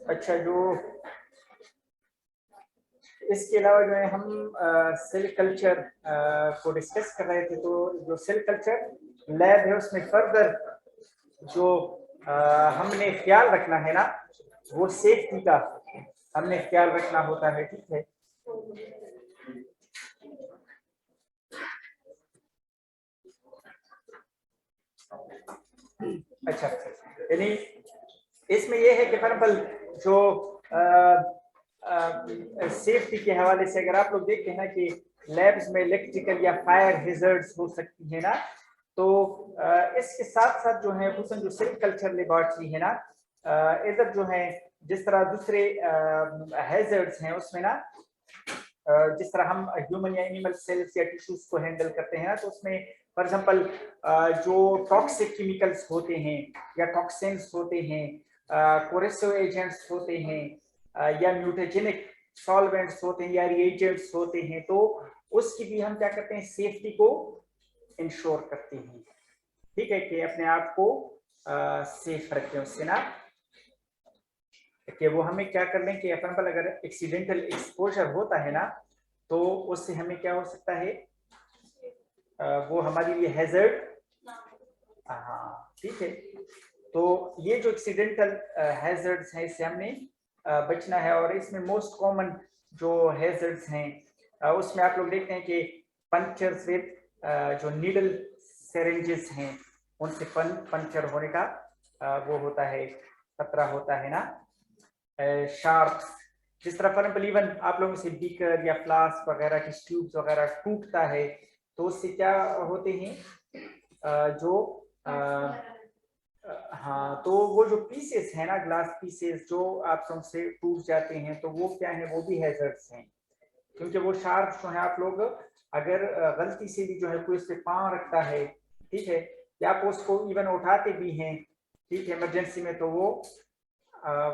अच्छा, जो इसके अलावा जो है हम सेल कल्चर को डिस्कस कर रहे थे, तो जो सेल कल्चर लैब है उसमें फर्दर जो हमने ख्याल रखना है ना, वो सेफ्टी का हमने ख्याल रखना होता है। ठीक है, अच्छा, यानी इसमें यह है कि फॉर एग्जाम्पल जो सेफ्टी के हवाले से अगर आप लोग देखते हैं ना कि लैब्स में इलेक्ट्रिकल या फायर हेजर्ड्स हो सकती है ना, तो इसके साथ साथ जो है खुसूसन जो सेल कल्चर लेबोरेटरी है ना, इधर जो है जिस तरह दूसरे हेजर्ड्स हैं उसमें ना, जिस तरह हम ह्यूमन या एनिमल सेल्स या टिश्यूज को हैंडल करते हैं ना, तो उसमें फॉर एग्जांपल जो टॉक्सिक केमिकल्स होते हैं या टॉक्सिन्स होते हैं, कोरेसिव एजेंट्स होते हैं, या म्यूटेजेनिक सॉल्वेंट्स होते हैं या रिएजेंट्स होते हैं, तो उसकी भी हम क्या करते हैं, सेफ्टी को इंश्योर करते हैं। ठीक है, कि अपने आप को सेफ रखें उससे ना, कि वो हमें क्या कर लें कि एग्जाम्पल अगर एक्सीडेंटल एक्सपोजर होता है ना, तो उससे हमें क्या हो सकता है, वो हमारे लिए हैजर्ड। हाँ, ठीक है, तो ये जो एक्सीडेंटल हैजर्ड्स हैं इससे हमने बचना है। और इसमें मोस्ट कॉमन जो हैजर्ड्स हैं उसमें आप लोग देखते हैं कि पंचर्स विद जो नीडल सिरिंजेस हैं उनसे पंचर होने का वो होता है, खतरा होता है ना। शार्प्स, जिस तरह फॉर एग्जाम्पल इवन आप लोगों से बीकर या फ्लास्क वगैरह की ट्यूब्स वगैरह टूटता है, तो उससे क्या होते हैं, जो हाँ, तो वो जो पीसेस है ना, ग्लास पीसेस जो आप से टूट जाते हैं, तो वो क्या है, वो भी हैजर्ड्स हैं, क्योंकि वो शार्प जो है आप लोग अगर गलती से भी जो है कोई इस पे पाँव रखता है, ठीक है, या आप उसको इवन उठाते भी हैं, ठीक है, इमरजेंसी में, तो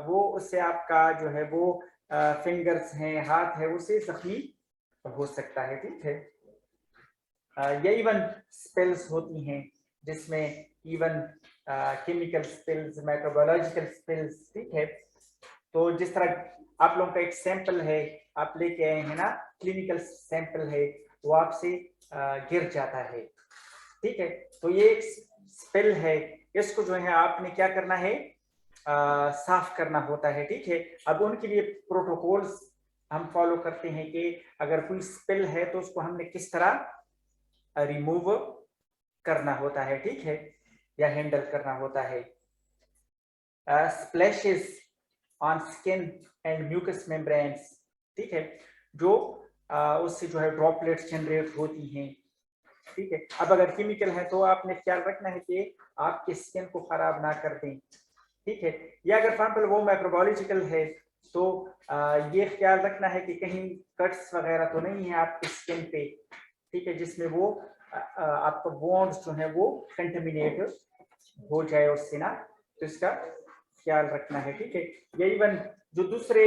वो उससे आपका जो है वो फिंगर्स हैं, हाथ है, उससे जख्मी हो सकता है। ठीक है, या इवन स्पेल्स होती हैं जिसमें even chemical spells, microbiological spells, ठीक है, तो जिस तरह आप लोगों का एक सैंपल है आप लेके आए हैं ना, क्लिनिकल सैंपल है, वो आपसे गिर जाता है, ठीक है, तो ये एक स्पेल है, इसको जो है आपने क्या करना है, साफ करना होता है। ठीक है, अब उनके लिए प्रोटोकॉल्स हम फॉलो करते हैं कि अगर कोई स्पेल है तो उसको हमने किस तरह रिमूव करना होता है, ठीक है, या हैंडल करना होता है। Splashes on skin and mucous membranes, ठीक है, जो उससे जो है ड्रॉपलेट्स जनरेट होती हैं, ठीक है। अब अगर केमिकल है तो आपने ख्याल रखना है कि आपके स्किन को खराब ना कर दें, ठीक है, या अगर फॉर एग्जाम्पल वो माइक्रोबायोलॉजिकल है तो ये ख्याल रखना है कि कहीं कट्स वगैरह तो नहीं है आपकी स्किन पे, ठीक है, जिसमें वो आपका बोन्स जो है वो कंटेमिनेट हो जाए उससे ना, तो इसका ख्याल रखना है। ठीक है, या इवन जो दूसरे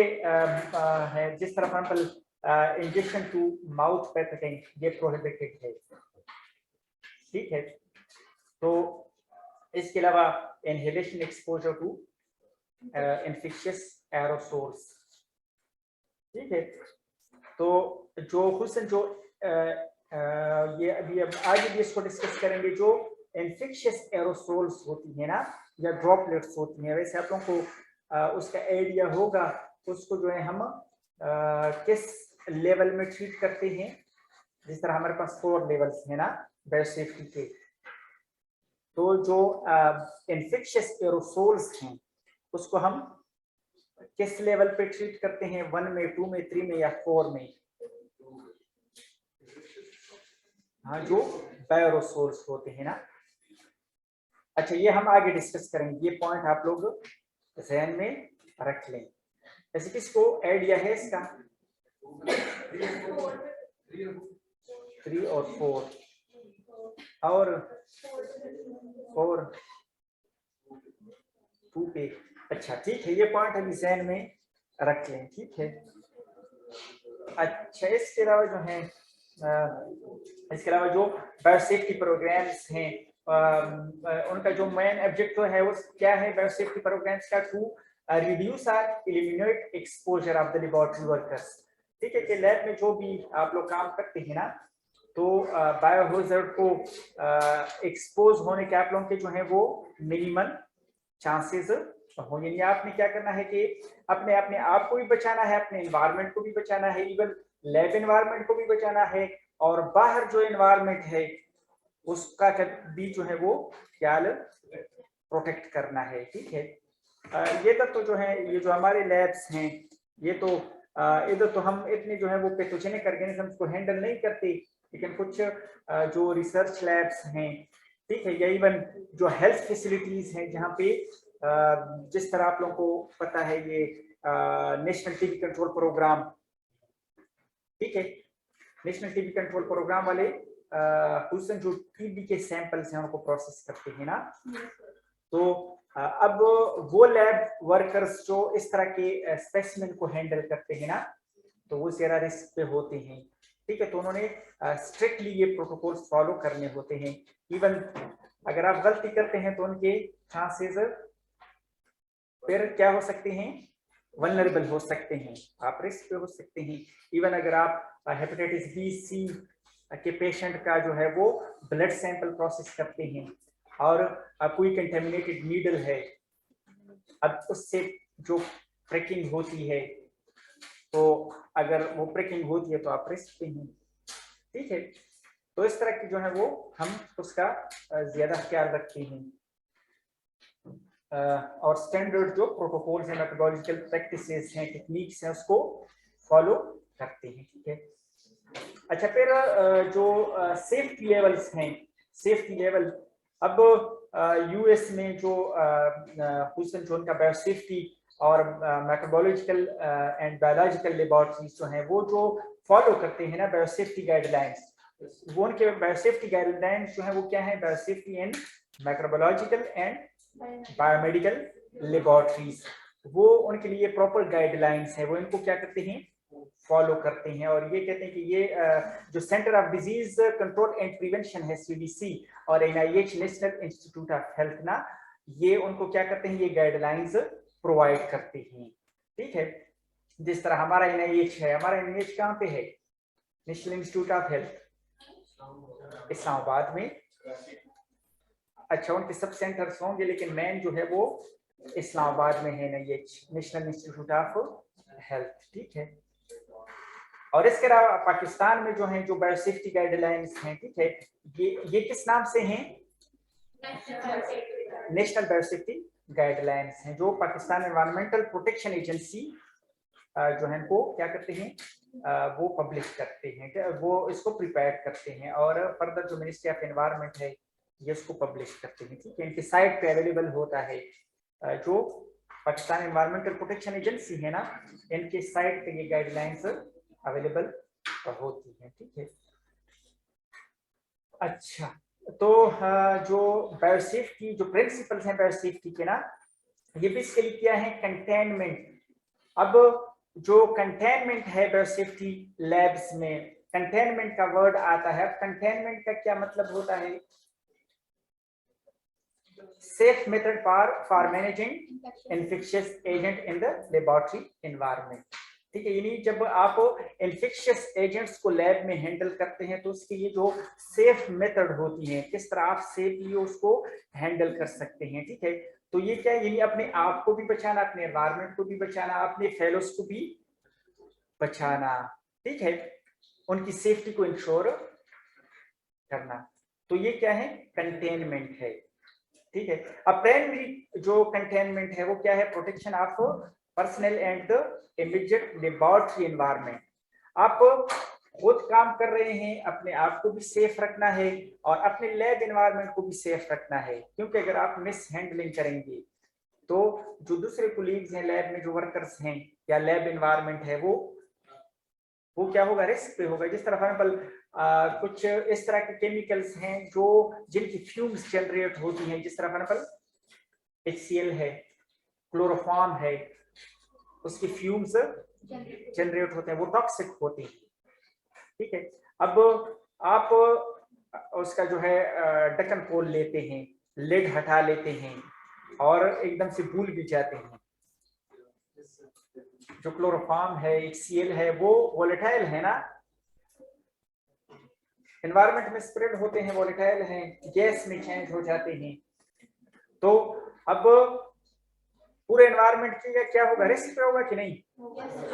है जिस तरह for example injection to mouth pipetting, ये प्रोहिबिटेड है, ठीक है, तो इसके अलावा inhalation exposure to infectious aerosols, ठीक है, तो जो हुसन जो ये अभी अब आगे भी इसको डिस्कस करेंगे, जो इन्फेक्शियस एरोसोल्स होती है ना या ड्रॉपलेट्स होती हैं, वैसे आप लोगों को उसका आइडिया होगा, उसको जो है हम किस लेवल में ट्रीट करते हैं। जिस तरह हमारे पास 4 लेवल्स है ना बायोसेफ्टी के, तो जो इन्फेक्शियस एरोसोल्स हैं उसको हम किस लेवल पे ट्रीट करते हैं, 1 में, 2 में, 3 में या 4 में? हाँ, जो बायोरोसोल्स होते हैं ना। अच्छा, ये हम आगे डिस्कस करेंगे, ये पॉइंट आप लोग ध्यान में रख लें। ऐसे किसको आइडिया है इसका? 3 और 4 और 2 पे। अच्छा, ठीक है, ये पॉइंट हम ध्यान में रख लें, ठीक है। अच्छा, इसके अलावा जो है इसके अलावा जो बायोसेफ्टी प्रोग्राम्स हैं उनका जो मेन ऑब्जेक्टिव है वो क्या है बायोसेफ्टी प्रोग्राम्स का? टू रिड्यूस और eliminate exposure of the laboratory workers. ठीक है कि लैब में जो भी आप लोग काम करते हैं ना, तो बायोहैज़र्ड को एक्सपोज होने के आप लोगों के जो है वो मिनिमम चांसेस हो। यानी आपने क्या करना है कि अपने अपने आप को भी बचाना है, अपने एनवायरनमेंट को भी बचाना है, इवन लैब एनवायरनमेंट को भी बचाना है, और बाहर जो एनवायरनमेंट है उसका भी जो है वो ख्याल प्रोटेक्ट करना है। ठीक है, ये तक तो जो है ये जो हमारे लैब्स हैं, ये तो इधर तो हम इतने जो है वो पैथोजेनिक ऑर्गेनिजम्स को हैंडल नहीं करते, लेकिन कुछ जो रिसर्च लैब्स हैं, ठीक है, या इवन जो हेल्थ फैसिलिटीज हैं जहाँ पे जिस तरह आप लोगों को पता है ये नेशनल टीबी कंट्रोल प्रोग्राम, ठीक है, नेशनल टीबी कंट्रोल प्रोग्राम वाले हुसैन जो टीबी के सैंपल्स हैं उनको प्रोसेस करते हैं ना, तो अब वो लैब वर्कर्स जो इस तरह के स्पेसिमेन को हैंडल करते हैं ना, तो वो ज़्यादा रिस्क पे होते हैं। ठीक है, तो उन्होंने स्ट्रिक्टली ये प्रोटोकॉल्स फॉलो करने होते हैं। इवन अगर आप गलती करते हैं तो उनके चांसेस फिर क्या हो सकते हैं, वल्नरेबल हो सकते हैं, आप रिस्क पे हो सकते हैं। इवन अगर आप हेपेटाइटिस बी सी के पेशेंट का जो है वो ब्लड सैंपल प्रोसेस करते हैं और कोई कंटेमिनेटेड नीडल है, अब उससे जो प्रिकिंग होती है, तो अगर वो प्रिकिंग होती है तो आप रिस्क पे हैं। ठीक है, तो इस तरह की जो है वो हम उसका ज्यादा ख्याल रखते हैं, और स्टैंडर्ड जो प्रोटोकॉल्स हैं, मेथोडोलॉजिकल प्रैक्टिसेस हैं, टेक्निक्स हैं, उसको फॉलो करते हैं। ठीक है, अच्छा, फिर जो सेफ्टी लेवल्स हैं, सेफ्टी लेवल, अब यूएस में जो हुसैन जो उनका बायोसेफ्टी और मेटाबॉलिकल एंड बायोलॉजिकल लेबोरेटरीज जो हैं वो जो फॉलो करते हैं ना बायोसेफ्टी गाइडलाइंस, वो उनके बायोसेफ्टी गाइडलाइंस जो है वो क्या है, biosafety and microbiological and biomedical laboratories, वो उनके लिए प्रॉपर गाइडलाइंस है, वो इनको क्या करते हैं, फॉलो करते हैं। और ये कहते हैं कि ये जो centre of disease control and prevention है सीडीसी और NIH national institute of health ना, ये उनको क्या करते हैं, ये गाइडलाइंस प्रोवाइड करते हैं। ठीक है, जिस तरह हमारा एनआईएच है, हमारा एनआईएच कहाँ पे है, national institute of health Islamabad में। अच्छा, उनके सब सेंटर्स होंगे, लेकिन मेन जो है वो इस्लामाबाद में है NIH, national institute of health. ठीक है, और इसके अलावा पाकिस्तान में जो है जो बायोसेफ्टी गाइडलाइंस हैं, ठीक है, ये किस नाम से हैं, नेशनल बायोसेफ्टी गाइडलाइंस हैं, जो पाकिस्तान एनवायरमेंटल प्रोटेक्शन एजेंसी जो है वो क्या करते हैं, वो पब्लिश करते हैं, वो इसको प्रिपेयर करते हैं, और फर्दर जो मिनिस्ट्री ऑफ एनवायरमेंट है ये इसको पब्लिश करते हैं। ठीक है, इनके साइट पे अवेलेबल होता है, जो पाकिस्तान एनवायरमेंटल प्रोटेक्शन एजेंसी है ना, इनके साइट पे ये गाइडलाइंस अवेलेबल होती है। ठीक है, अच्छा, तो जो बायोसेफ्टी जो प्रिंसिपल्स हैं बायोसेफ्टी के ना, ये बेसिकली क्या है, कंटेनमेंट। अब जो कंटेनमेंट है बायोसेफ्टी लैब्स में, कंटेनमेंट का वर्ड आता है, कंटेनमेंट का क्या मतलब होता है, safe method for managing infectious agent in the laboratory environment। ठीक है, यानी जब आप इन्फेक्शियस एजेंट्स को लैब में हैंडल करते हैं तो उसके ये जो सेफ मेथड होती है, किस तरह आप सेफली उसको हैंडल कर सकते हैं। ठीक है, तो ये क्या है, यानी अपने आप को भी बचाना, अपने एनवायरनमेंट को भी बचाना, अपने फेलोज को भी बचाना। ठीक है, उनकी सेफ्टी को इंश्योर करना, तो ये क्या है, कंटेनमेंट है। ठीक है, अब प्राइमरी जो कंटेनमेंट है वो क्या है, protection of personal and the immediate laboratory environment. आप खुद काम कर रहे हैं, अपने आप को भी सेफ रखना है और अपने लैब एनवायरनमेंट को भी सेफ रखना है, क्योंकि अगर आप मिस हैंडलिंग करेंगे तो जो दूसरे कोलीग्स हैं लैब में, जो वर्कर्स हैं या लैब एनवायरनमेंट है, वो क्या होगा, रिस्क पे होगा। जिस तरह फॉर एग्जांपल कुछ इस तरह के केमिकल्स हैं जो जिनकी फ्यूम्स जनरेट होती हैं, जिस तरह फॉर एग्जांपल HCl है, क्लोरोफॉर्म है, उसकी फ्यूम्स जनरेट होते हैं, वो टॉक्सिक होते हैं। ठीक है, अब आप उसका जो है ढक्कन खोल लेते हैं, लिड हटा लेते हैं और एकदम से भूल भी जाते हैं, जो क्लोरोफॉर्म है, HCl है, वो वोलेटाइल है ना, एनवायरमेंट में स्प्रेड होते हैं, वोलेटाइल हैं, गैस में चेंज हो जाते हैं। तो अब पूरे एनवायरमेंट की क्या होगा, रिस्क पे होगा कि नहीं?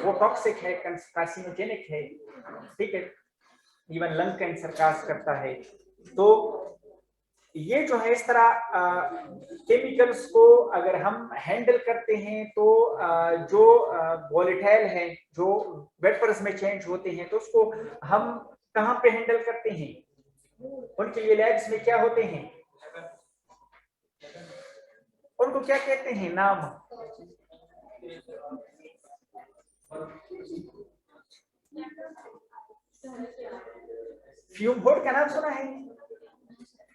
वो टॉक्सिक है, कार्सिनोजेनिक है, ठीक है, इवन लंग कैंसर काज करता है। तो ये जो है इस तरह केमिकल्स को अगर हम हैंडल करते हैं तो जो वोलेटाइल है, जो वेपर्स में चेंज होते हैं, तो उसको हम कहाँ पे हैंडल करते हैं? उनके लिए लैब्स में क्या होते हैं, उनको क्या कहते हैं नाम? फ्यूम हुड का नाम सुना है?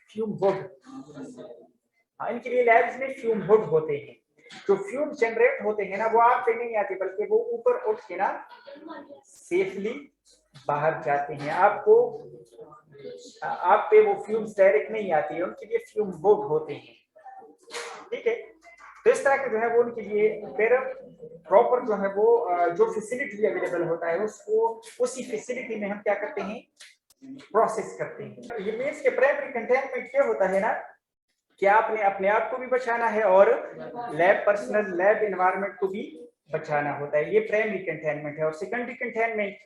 फ्यूम हुड, हाँ, इनके लिए लैब्स में फ्यूम हुड होते हैं। जो फ्यूम जनरेट होते हैं ना, वो आप पे नहीं आते, बल्कि वो ऊपर उठ के ना सेफली बाहर जाते हैं। आप पे वो फ्यूम्स डायरेक्ट नहीं आती है, उनके लिए फ्यूम हुड होते हैं, ठीक है। तो इस तरह के जो है वो उनके लिए फिर प्रॉपर जो है वो जो फैसिलिटी अवेलेबल होता है, उसको उसी फैसिलिटी में हम क्या करते हैं, प्रोसेस करते हैं। ये मीन्स के प्राइमरी कंटेनमेंट क्या होता है ना, कि आपने अपने आप को भी बचाना है और लैब पर्सनल लैब एनवायरनमेंट को भी बचाना होता है, ये प्राइमरी कंटेनमेंट है। और सेकेंडरी कंटेनमेंट,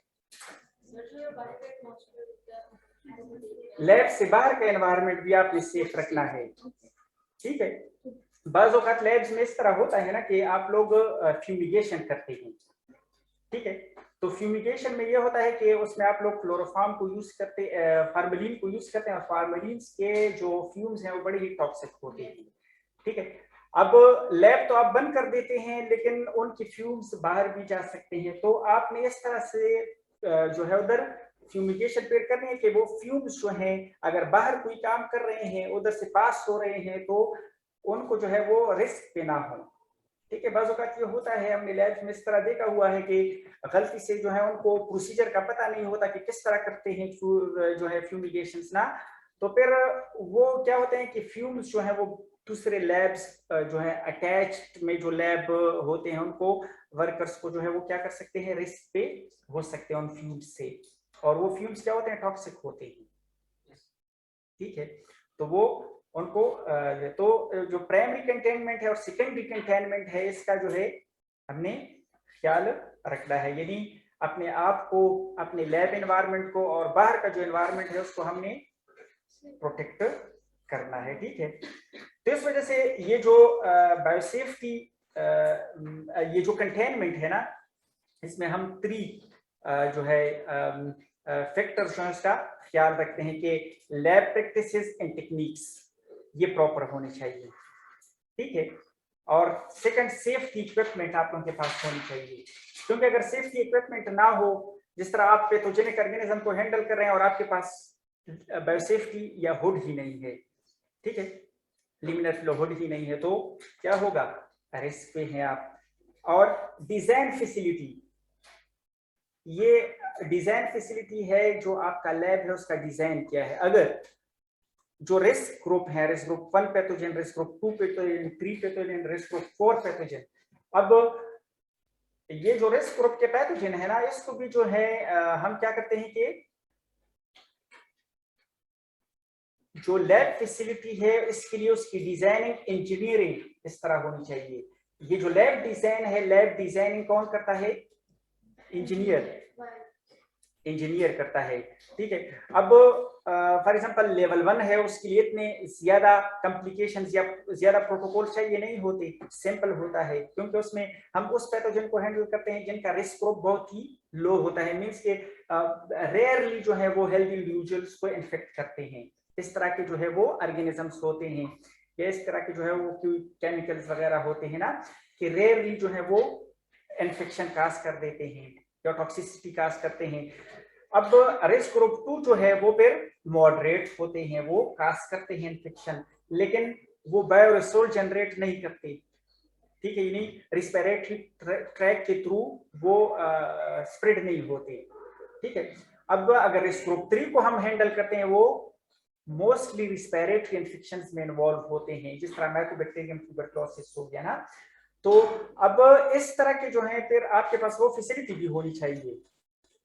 लैब से बाहर का एनवायरनमेंट भी आपने सेफ रखना है, ठीक है। बाज़ औक़ात लैब्स में इस तरह होता है ना कि आप लोग फ्यूमिगेशन करते हैं, ठीक है। तो फ्यूमिगेशन में ये होता है कि उसमें आप लोग क्लोरोफॉर्म को यूज करते, फार्मेलिन को यूज करते हैं, और फार्मेलिन्स के जो फ्यूम्स हैं वो बड़े ही टॉक्सिक होते हैं, ठीक है। अब लैब तो आप बंद कर देते हैं, लेकिन उनकी फ्यूम्स बाहर भी जा सकते हैं। तो आपने इस तरह से जो है उधर फ्यूमिगेशन पेड़ करनी है कि वो फ्यूम्स जो हैं अगर बाहर कोई काम कर रहे हैं, उधर से पास हो रहे हैं, तो उनको जो है वो रिस्क पे ना हो, ठीक है। बाज़ औक़ात ये होता है, हमने लैब में इस तरह देखा हुआ है कि गलती से जो है उनको प्रोसीजर का पता नहीं होता कि किस तरह करते हैं जो है फ्यूमिगेशंस ना, तो फिर वो क्या होते हैं कि फ्यूम्स जो है वो दूसरे लैब्स जो है अटैच्ड में जो लैब होते हैं, उनको वर्कर्स को जो है वो क्या कर सकते हैं, रिस्क पे हो सकते हैं उन फ्यूम्स से, और वो फ्यूम्स क्या होते हैं, टॉक्सिक होते हैं, ठीक है। तो वो उनको तो जो प्राइमरी कंटेनमेंट है और सेकेंडरी कंटेनमेंट है, इसका जो है हमने ख्याल रखना है, यानी अपने आप को, अपने लैब एनवायरनमेंट को और बाहर का जो एनवायरनमेंट है उसको हमने प्रोटेक्ट करना है, ठीक है। तो इस वजह से ये जो बायोसेफ्टी, ये जो कंटेनमेंट है ना, इसमें हम 3 जो है फैक्टर्स जो है इसका ख्याल रखते हैं कि लैब प्रैक्टिसेस एंड टेक्निक्स ये प्रॉपर होने चाहिए, ठीक है। और सेकंड, सेफ्टी इक्विपमेंट आप लोगों के पास होनी चाहिए, क्योंकि अगर सेफ्टी इक्विपमेंट ना हो, जिस तरह आप पैथोजेनिक ऑर्गेनिज्म को हैंडल कर रहे हैं और आपके पास बायोसेफ्टी या हुड ही नहीं है, ठीक है, लिमिनर फ्लो हुड ही नहीं है, तो क्या होगा, रिस्क पे हैं आप। और डिजाइन फैसिलिटी, ये डिजाइन फैसिलिटी है जो आपका लैब है उसका डिजाइन क्या है। अगर जो रिस्क ग्रुप है, risk group 1 pathogen, risk group 2 pathogen, 3 pathogen, risk group 4 pathogen, अब ये जो रिस्क ग्रुप के पैथोजन है ना, इसको भी जो है हम क्या करते हैं कि जो लैब फैसिलिटी है इसके लिए उसकी डिजाइनिंग इंजीनियरिंग इस तरह होनी चाहिए। ये जो लैब डिजाइन है, लैब डिजाइनिंग कौन करता है, इंजीनियर करता है, ठीक है। अब फॉर एग्जांपल लेवल 1 है, उसके लिए इतने ज्यादा कॉम्प्लिकेशंस या ज्यादा प्रोटोकॉल चाहिए नहीं होते, सिंपल होता है, क्योंकि उसमें हम उस पैथोजन को हैंडल करते हैं जिनका रिस्क ग्रुप बहुत ही लो होता है, मींस के रेयरली जो है वो हेल्दी इंडिविजुअल्स को इन्फेक्ट करते हैं। इस तरह के जो है वो ऑर्गेनिजम्स होते हैं, या इस तरह के जो है वो केमिकल्स वगैरह होते हैं ना, कि रेयरली जो है वो इन्फेक्शन काज कर देते हैं या टॉक्सिसिटी काज करते हैं। अब रिस्क ग्रुप 2 जो है वो फिर मॉडरेट होते हैं, वो काज करते हैं इन्फेक्शन, लेकिन वो बायोरिसोल जनरेट नहीं करते, ठीक है, यानी रिस्पिरेटरी ट्रैक के थ्रू वो स्प्रेड नहीं होते, ठीक है। अब अगर रिस्क ग्रुप 3 को हम हैंडल करते हैं, वो मोस्टली रिस्पिरेटरी इन्फेक्शंस में इन्वॉल्व होते हैं, जिस तरह माइकोबैक्टीरियम ट्यूबरकुलोसिस हो गया ना, तो अब इस तरह के जो है फिर आपके पास वो फैसिलिटी भी होनी चाहिए।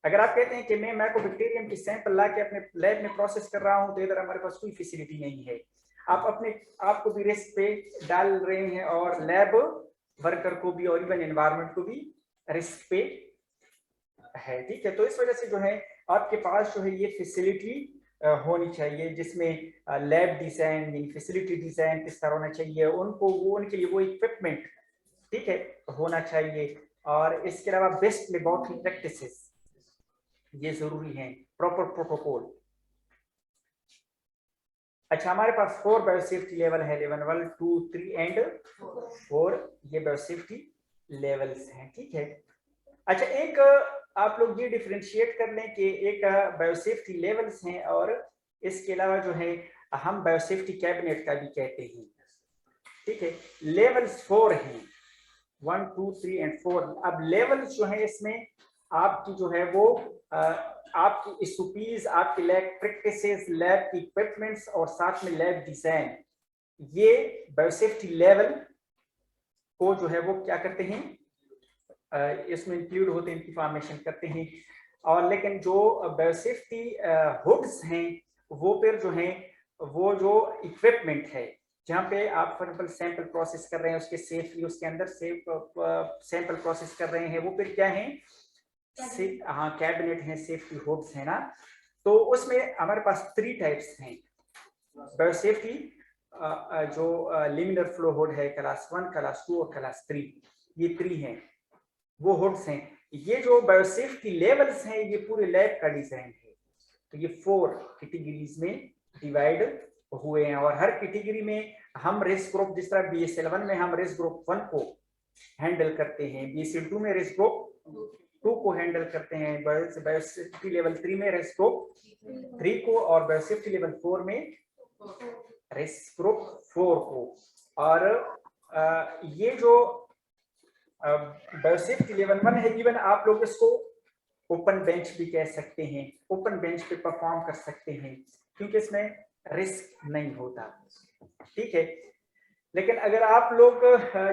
अगर आप कहते हैं कि मैं माइकोबैक्टीरियम की सैंपल ला के अपने लैब में प्रोसेस कर रहा हूं, तो इधर हमारे पास कोई फैसिलिटी नहीं है, आप अपने आप को भी रिस्क पे डाल रहे हैं और लैब वर्कर को भी और इवन एनवायरनमेंट को भी रिस्क पे है। ठीक है, तो इस वजह से जो है आपके पास जो है ये फैसिलिटी होनी चाहिए, जिसमें लैब डिजाइन, फैसिलिटी डिजाइन किस तरह होना चाहिए, उनको वो उनके लिए वो इक्विपमेंट, ठीक है, होना चाहिए। और इसके अलावा बेस्ट लेबोरेटरी प्रैक्टिसेस ये जरूरी हैं, प्रॉपर प्रोटोकॉल। अच्छा, हमारे पास 4 बायोसेफ्टी लेवल है, लेवल 1, 2, 3 एंड 4, ये बायोसेफ्टी लेवल्स हैं। ठीक है, अच्छा, एक आप लोग ये डिफरेंशिएट कर लें कि एक बायोसेफ्टी लेवल्स हैं और इसके अलावा जो है हम बायोसेफ्टी कैबिनेट का भी कहते हैं। ठीक है, लेवल्स 4 हैं, 1, 2, 3 एंड 4। अब लेवल्स जो है इसमें आपकी जो है वो आपकी एसओपीज, आपकी लैब प्रैक्टिसेस, लैब की इक्विपमेंट्स और साथ में लैब डिजाइन, ये बायोसेफ्टी लेवल को जो है वो क्या करते हैं, इसमें इंक्लूड होते हैं, इनकी फॉर्मेशन करते हैं। और लेकिन जो बायोसेफ्टी हुड्स हैं वो फिर जो है वो जो इक्विपमेंट है जहाँ पे आप फॉर एग्जाम्पल सैंपल प्रोसेस कर रहे हैं, उसके सेफली उसके अंदर सेफ सैंपल प्रोसेस कर रहे हैं, वो फिर क्या है, हाँ कैबिनेट है, सेफ्टी हुड्स है ना। तो उसमें हमारे पास 3 टाइप्स हैं बायोसेफ्टी, जो लिमिनर फ्लो हुड है, क्लास 1, क्लास 2 और क्लास 3, ये 3 हैं वो हुड्स हैं। ये जो बायोसेफ्टी लेवल्स हैं ये पूरे लैब का डिजाइन है, तो ये 4 कैटेगरीज में डिवाइड हुए हैं और हर कैटेगरी में हम रिस्क ग्रुप, जिस तरह BSL-1 में हम रिस्क ग्रुप 1 को हैंडल करते हैं, BSL-2 में रिस्क ग्रुप 2 को हैंडल करते हैं, बायोसेफ्टी लेवल 3 में रिस्क ग्रुप 3 को और बायोसेफ्टी लेवल 4 में रिस्क ग्रुप 4 को। और ये जो बायोसेफ्टी लेवल 1 है, इवन आप लोग इसको ओपन बेंच भी कह सकते हैं, ओपन बेंच पे परफॉर्म कर सकते हैं क्योंकि इसमें रिस्क नहीं होता। ठीक है, लेकिन अगर आप लोग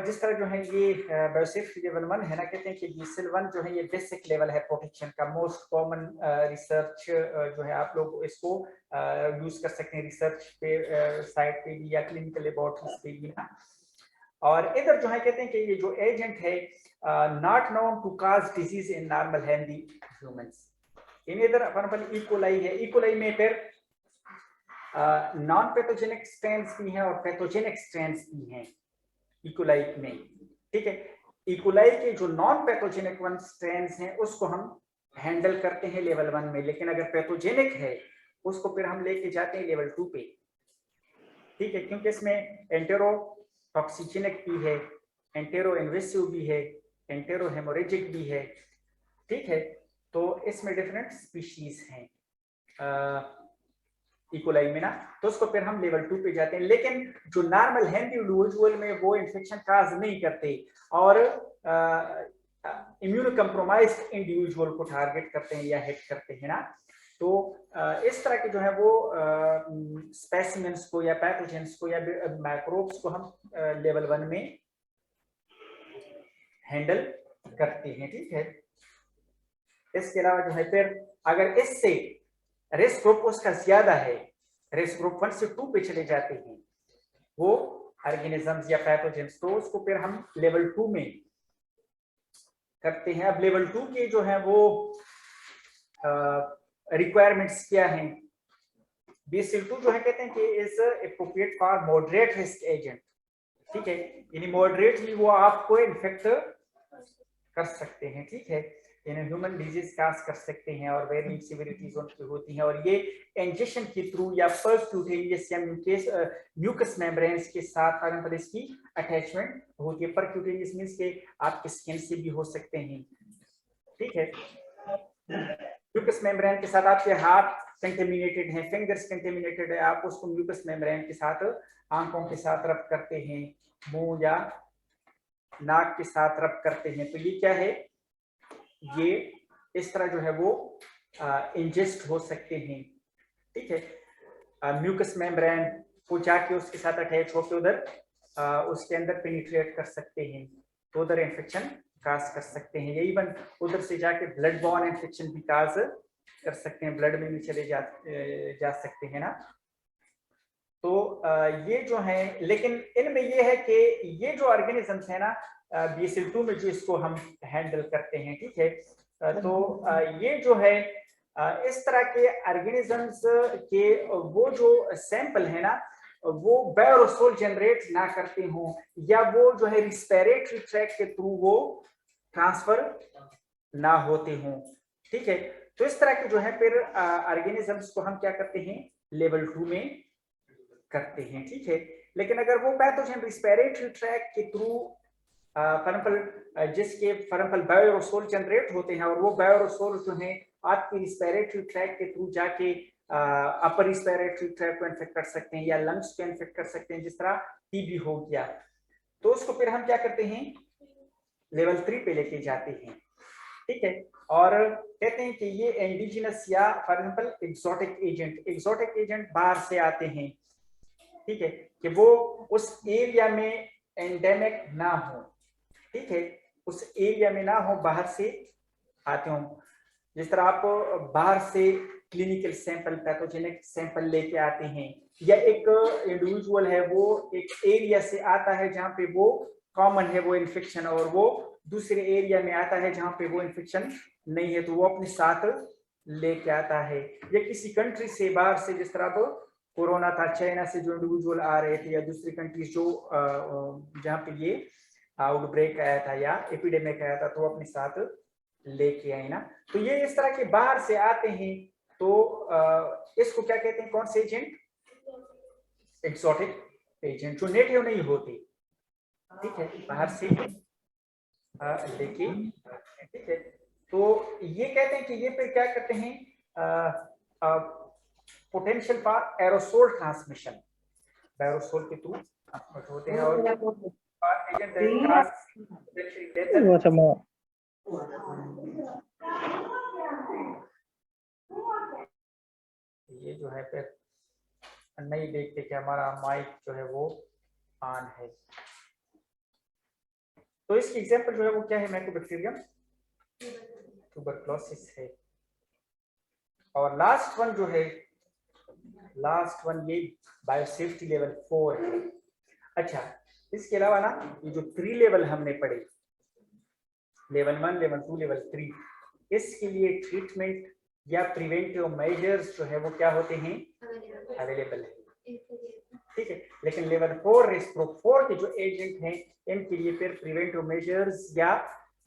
जिस तरह जो है ये बायोसेफ्टी लेवल 1 है ना, कहते हैं कि BSL-1 जो है ये बेसिक लेवल है प्रोटेक्शन का, मोस्ट कॉमन रिसर्च जो है आप लोग इसको यूज कर सकते हैं रिसर्च पे साइट पे भी या क्लिनिकल लेबोरेटरीज पे भी ना। और इधर जो है कहते हैं कि ये जो एजेंट है not known to cause disease in normal healthy humans. इन इधर अपन इकोलाई है, इकोलाई में फिर नॉन पैथोजेनिक स्ट्रेन्स भी हैं और पैथोजेनिक स्ट्रेन्स भी हैं इकोलाई में। ठीक है, इकोलाई के जो नॉन पैथोजेनिक वन स्ट्रेन्स हैं उसको हम हैंडल करते हैं लेवल 1 में, लेकिन अगर पैथोजेनिक है उसको फिर हम लेके जाते हैं लेवल 2 पे। ठीक है, क्योंकि इसमें एंटेरो टॉक्सिजेनिक भी है, एंटेरो इन्वेसिव भी है, एंटेरो हेमोरेजिक भी है। ठीक है, तो इसमें डिफरेंट स्पीशीज हैं इकोलाई में ना, तो उसको फिर हम लेवल 2 पे जाते हैं। लेकिन जो नॉर्मल हेल्दी इंडिविजुअल में वो इन्फेक्शन काज नहीं करते और इम्यूनो कंप्रोमाइज्ड इंडिविजुअल को टारगेट करते हैं या हिट करते हैं ना, तो इस तरह के जो है वो स्पेसिमेंस को या पैथोजेंस को या माइक्रोब्स को हम लेवल 1 में हैंडल करते हैं। ठीक है, इसके अलावा जो है फिर अगर इससे रिस्क ग्रुप उसका ज्यादा है, रिस्क ग्रुप 1 से 2 पे चले जाते हैं वो ऑर्गेनिजम्स या पैथोजेंस, तो उसको फिर हम लेवल 2 में करते हैं। अब लेवल 2 के जो है वो रिक्वायरमेंट्स क्या हैं? BSL-2 जो है कहते हैं कि is appropriate for moderate risk agent. ठीक है, यानी मॉडरेटली वो आपको इन्फेक्ट कर सकते हैं। ठीक है, यानी ह्यूमन डिजीज काज कर सकते हैं और वेरिंग सिविरिटीज उनकी होती हैं और ये इंजेक्शन के थ्रू या परक्यूटेनियस या म्यूकस मेम्ब्रेन्स के साथ फॉर इसकी अटैचमेंट होती है। परक्यूटेनियस मींस के आपके स्किन से भी हो सकते हैं। ठीक है, म्यूकस मेम्ब्रेन के साथ आपके हाथ कंटेमिनेटेड है, फिंगर्स कंटेमिनेटेड है, आप उसको म्यूकस मेम्ब्रेन के साथ आंखों के साथ रब करते हैं, मुंह या नाक के साथ रब करते हैं, तो ये क्या है, ये इस तरह जो है वो इंजेस्ट हो सकते हैं। ठीक है, म्यूकस मेम्ब्रेन को जाके उसके साथ अटैच होकर उधर उसके अंदर पेनिट्रेट कर सकते हैं। तो उधर इन्फेक्शन काज कर सकते हैं, या इवन उधर से जाके ब्लड बॉर्न इन्फेक्शन भी काज कर सकते हैं, ब्लड में भी चले जा सकते हैं ना। तो ये जो है, लेकिन इनमें ये है कि ये जो ऑर्गेनिजम्स है ना BSL-2 में जो इसको हम हैंडल करते हैं, ठीक है, तो ये जो है इस तरह के ऑर्गेनिजम्स के वो जो सैंपल है ना वो बायोरोसोल जनरेट ना करते हों, या वो जो है रिस्पिरेटरी ट्रैक के थ्रू वो ट्रांसफर ना होते हों, ठीक है। तो इस तरह के जो है फिर ऑर्गेनिजम्स को हम क्या करते हैं, लेवल 2 में करते हैं, ठीक है। लेकिन अगर वो पैथोजन रिस्पिरेटरी ट्रैक के थ्रू जिसके फॉर बायोरोसोल जनरेट होते हैं, और वो बायोरोसोल जो है आपकी रिस्पिरेटरी ट्रैक के थ्रू जाके अपर रिस्पिरेटरी ट्रैक को इन्फेक्ट कर सकते हैं या लंग्स को इन्फेक्ट कर सकते हैं, जिस तरह टीबी हो गया, तो उसको फिर हम क्या करते हैं, लेवल 3 पे लेके जाते हैं, ठीक है। और कहते हैं कि ये इंडिजिनस या फॉर एग्जांपल एक्सोटिक एजेंट बाहर से आते हैं, ठीक है, कि वो उस एरिया में एंडेमिक ना हो, ठीक है, उस एरिया में ना हो, बाहर से आते हो। जिस तरह आप बाहर से क्लिनिकल सैंपल, पैथोजेनिक सैंपल लेके आते हैं, या एक इंडिविजुअल है वो एक एरिया से आता है जहाँ पे वो कॉमन है वो इन्फेक्शन, और वो दूसरे एरिया में आता है जहाँ पे वो इन्फेक्शन नहीं है, तो वो अपने साथ लेके आता है। या किसी कंट्री से बाहर से, जिस तरह अब कोरोना था, चाइना से जो इंडिविजुअल आ रहे थे, या दूसरी कंट्रीज जो जहाँ पे ये आउटब्रेक आया था या एपिडेमिक आया था, तो वो अपने साथ लेके आए ना। तो ये इस तरह के बाहर से आते हैं, तो इसको क्या कहते हैं, कौन से एजेंट, एक्सोटिक एजेंट, जो नेटिव नहीं होते, ठीक है, बाहर से लेके, ठीक है। तो ये कहते हैं कि ये फिर क्या करते हैं, potential for aerosol transmission, aerosol के थ्रू ट्रांसमिट होते हैं, और ये जो है फिर नहीं देखते कि हमारा माइक जो है वो ऑन है। तो इसकी एग्जांपल जो है वो क्या है, माइकोबैक्टीरियम ट्यूबरकुलोसिस है। और लास्ट वन जो है, लास्ट वन ये बायोसेफ्टी लेवल 4 है। अच्छा, इसके अलावा ना ये जो 3 लेवल हमने पढ़े, लेवल 1, लेवल 2, लेवल 3, इसके लिए ट्रीटमेंट या प्रिवेंटिव मेजर्स जो है वो क्या होते हैं, अवेलेबल है, ठीक है। लेकिन लेवल 4 रिस्क 4 के जो एजेंट हैं, इनके लिए फिर प्रिवेंटिव मेजर्स या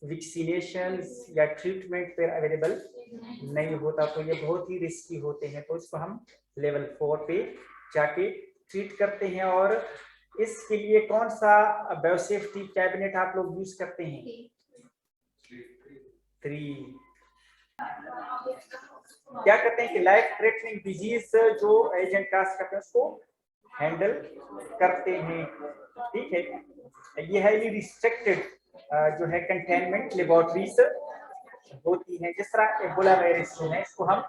वैक्सीनेशंस या ट्रीटमेंट फिर अवेलेबल नहीं होता, तो ये बहुत ही रिस्की होते हैं, तो इसको हम लेवल 4 पे जाके ट्रीट करते हैं। और इसके लिए कौन सा बायोसेफ्टी कैबिनेट आप लोग यूज करते हैं, 3। क्या करते हैं कि लाइफ थ्रेटनिंग डिजीज जो एजेंट काज करते हैं उसको हैंडल करते हैं, ठीक है। ये हाईली रिस्ट्रिक्टेड जो है कंटेनमेंट लेबोरेटरीज होती हैं, जिस तरह एबोला वायरस जो है इसको हम